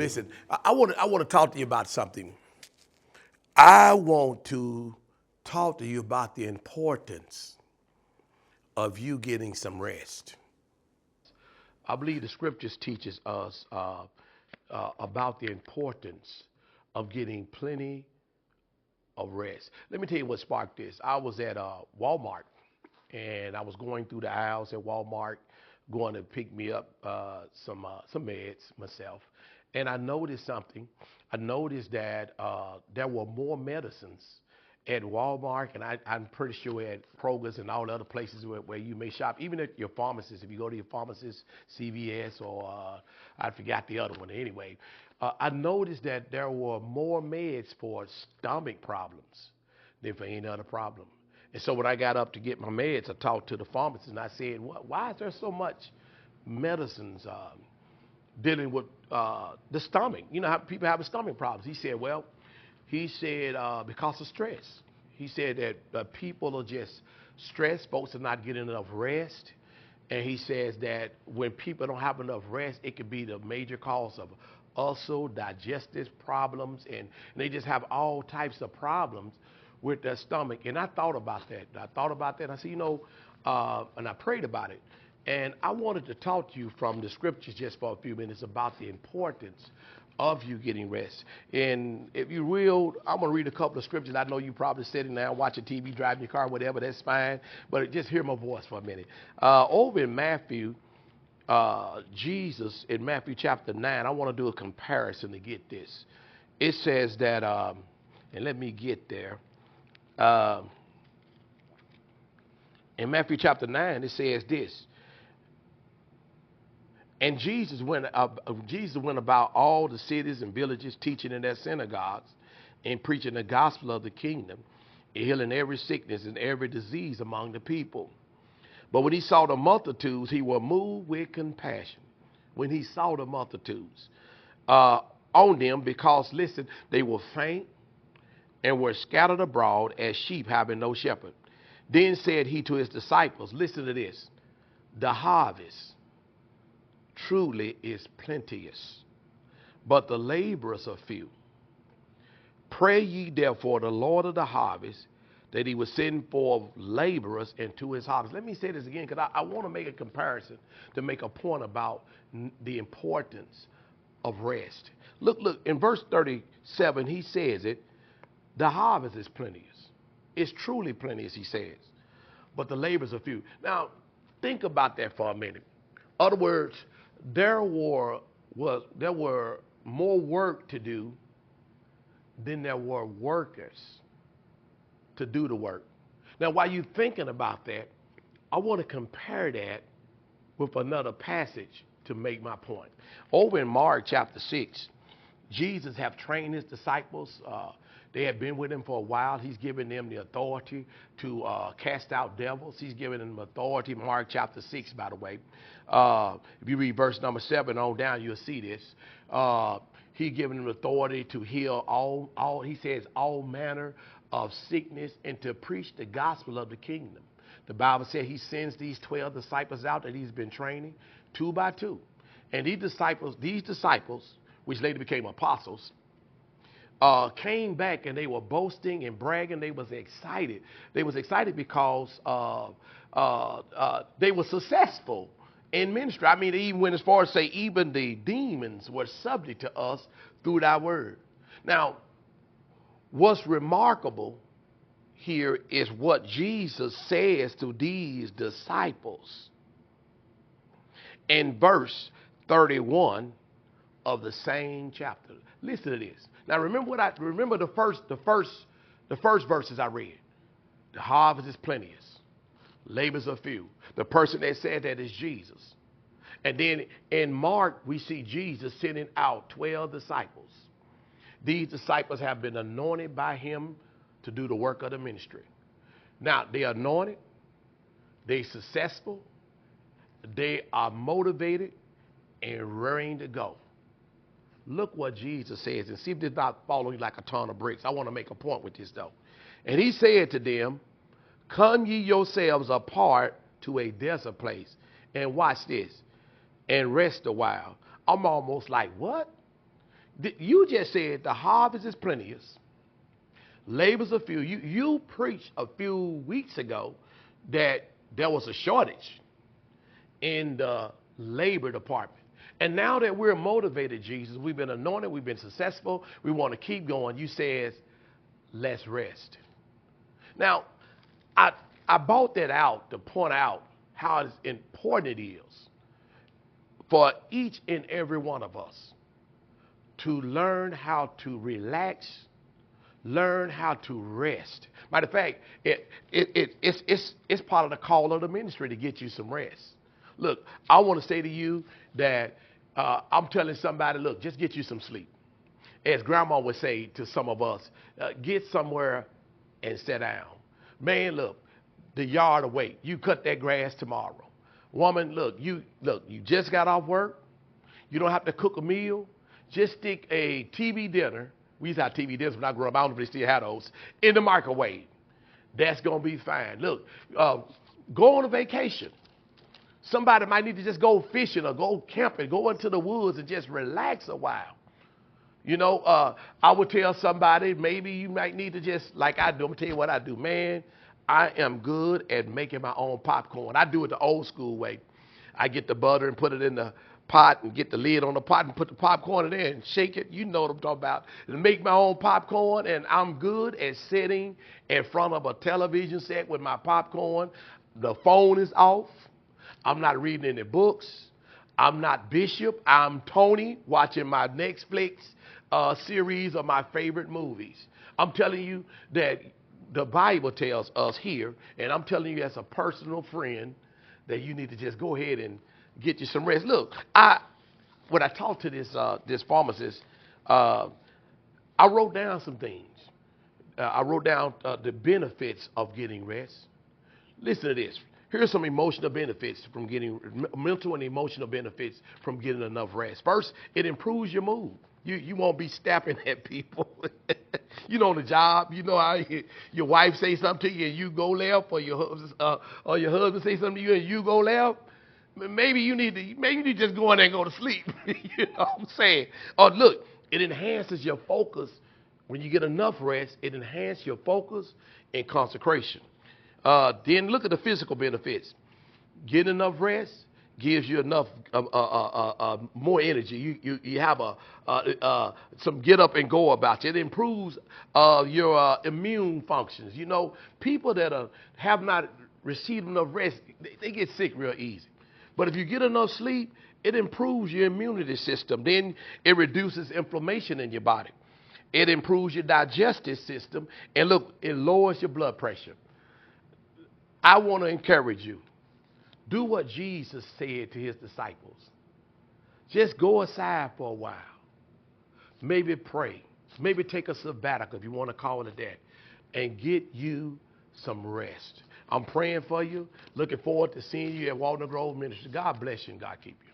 Listen, I want to talk to you about something. I want to talk to you about the importance of you getting some rest. I believe the scriptures teaches us about the importance of getting plenty of rest. Let me tell you what sparked this. I was at Walmart, and I was going through the aisles at Walmart, going to pick me up some meds myself, and I noticed something. I noticed that there were more medicines at Walmart, and I'm pretty sure at Kroger's and all the other places where you may shop, even at your pharmacist. If you go to your pharmacist, CVS, or I forgot the other one. Anyway, I noticed that there were more meds for stomach problems than for any other problem. And so when I got up to get my meds, I talked to the pharmacist, and I said, why is there so much medicines dealing with the stomach? You know how people have stomach problems. He said, because of stress. He said that people are just stressed. Folks are not getting enough rest. And he says that when people don't have enough rest, it could be the major cause of ulcer, digestive problems, and they just have all types of problems with their stomach. And I thought about that. I said, and I prayed about it. And I wanted to talk to you from the scriptures just for a few minutes about the importance of you getting rest. And if you will, I'm going to read a couple of scriptures. I know you probably sitting there watching TV, driving your car, whatever, that's fine. But just hear my voice for a minute. Over in Matthew, Jesus, in Matthew chapter 9, I want to do a comparison to get this. It says that, and let me get there. In Matthew chapter 9, it says this. And Jesus went about all the cities and villages, teaching in their synagogues and preaching the gospel of the kingdom, and healing every sickness and every disease among the people. But when he saw the multitudes, he was moved with compassion. When he saw the multitudes on them, because, listen, they were faint and were scattered abroad as sheep having no shepherd. Then said he to his disciples, listen to this, the harvest truly is plenteous, but the laborers are few. Pray ye therefore the Lord of the harvest that he would send forth laborers into his harvest. Let me say this again, because I want to make a comparison to make a point about the importance of rest. Look, in verse 37, he says it, the harvest is plenteous. It's truly plenteous, he says, but the laborers are few. Now, think about that for a minute. In other words, there were more work to do than there were workers to do the work. Now, while you're thinking about that, I want to compare that with another passage to make my point. Over in Mark chapter 6, Jesus have trained his disciples. They had been with him for a while. He's given them the authority to cast out devils. He's given them authority. Mark chapter 6, by the way. If you read verse number 7 on down, you'll see this. He's given them authority to heal all. He says, all manner of sickness, and to preach the gospel of the kingdom. The Bible said he sends these 12 disciples out that he's been training, 2 by 2. And these disciples, which later became apostles, came back and they were boasting and bragging. They was excited. They was excited because they were successful in ministry. I mean, they even went as far as say even the demons were subject to us through thy word. Now, what's remarkable here is what Jesus says to these disciples in verse 31 of the same chapter. Listen to this. Now remember the first verses I read. The harvest is plenteous, labors are few. The person that said that is Jesus. And then in Mark we see Jesus sending out 12 disciples. These disciples have been anointed by him to do the work of the ministry. Now they are anointed, they successful, they are motivated and raring to go. Look what Jesus says, and see if this is not following like a ton of bricks. I want to make a point with this, though. And he said to them, come ye yourselves apart to a desert place, and watch this, and rest a while. I'm almost like, what? You just said the harvest is plenteous, labors are few. You preached a few weeks ago that there was a shortage in the labor department. And now that we're motivated, Jesus, we've been anointed, we've been successful, we want to keep going. You says, let's rest. Now, I brought that out to point out how important it is for each and every one of us to learn how to relax, learn how to rest. Matter of fact, it's part of the call of the ministry to get you some rest. Look, I want to say to you that I'm telling somebody, look, just get you some sleep. As grandma would say to some of us, get somewhere and sit down. Man, look, the yard away. You cut that grass tomorrow. Woman, look, you just got off work. You don't have to cook a meal. Just stick a TV dinner. We used to have TV dinners when I grew up. I don't know if they still had those in the microwave. That's gonna be fine. Look, go on a vacation. Somebody might need to just go fishing or go camping, go into the woods and just relax a while. You know, I would tell somebody, maybe you might need to just, like I do, I'm gonna tell you what I do. Man, I am good at making my own popcorn. I do it the old school way. I get the butter and put it in the pot and get the lid on the pot and put the popcorn in there and shake it. You know what I'm talking about. And make my own popcorn, and I'm good at sitting in front of a television set with my popcorn. The phone is off. I'm not reading any books. I'm not Bishop. I'm Tony watching my Netflix series of my favorite movies. I'm telling you that the Bible tells us here, and I'm telling you as a personal friend, that you need to just go ahead and get you some rest. Look, when I talked to this pharmacist, I wrote down some things. I wrote down the benefits of getting rest. Listen to this. Here's some emotional benefits from getting, mental and emotional benefits from getting enough rest. First, it improves your mood. You won't be snapping at people. You know, on the job, you know how your wife say something to you and you go left, or your husband say something to you and you go left. Maybe you need to just go in there and go to sleep. You know what I'm saying? Or look, it enhances your focus. When you get enough rest, it enhances your focus and concentration. Then look at the physical benefits. Getting enough rest gives you enough more energy. You have some get up and go about you. It improves your immune functions. You know, people that have not received enough rest, they get sick real easy. But if you get enough sleep, it improves your immunity system. Then it reduces inflammation in your body. It improves your digestive system. And look, it lowers your blood pressure. I want to encourage you. Do what Jesus said to his disciples. Just go aside for a while. Maybe pray. Maybe take a sabbatical, if you want to call it that, and get you some rest. I'm praying for you. Looking forward to seeing you at Walnut Grove Ministries. God bless you and God keep you.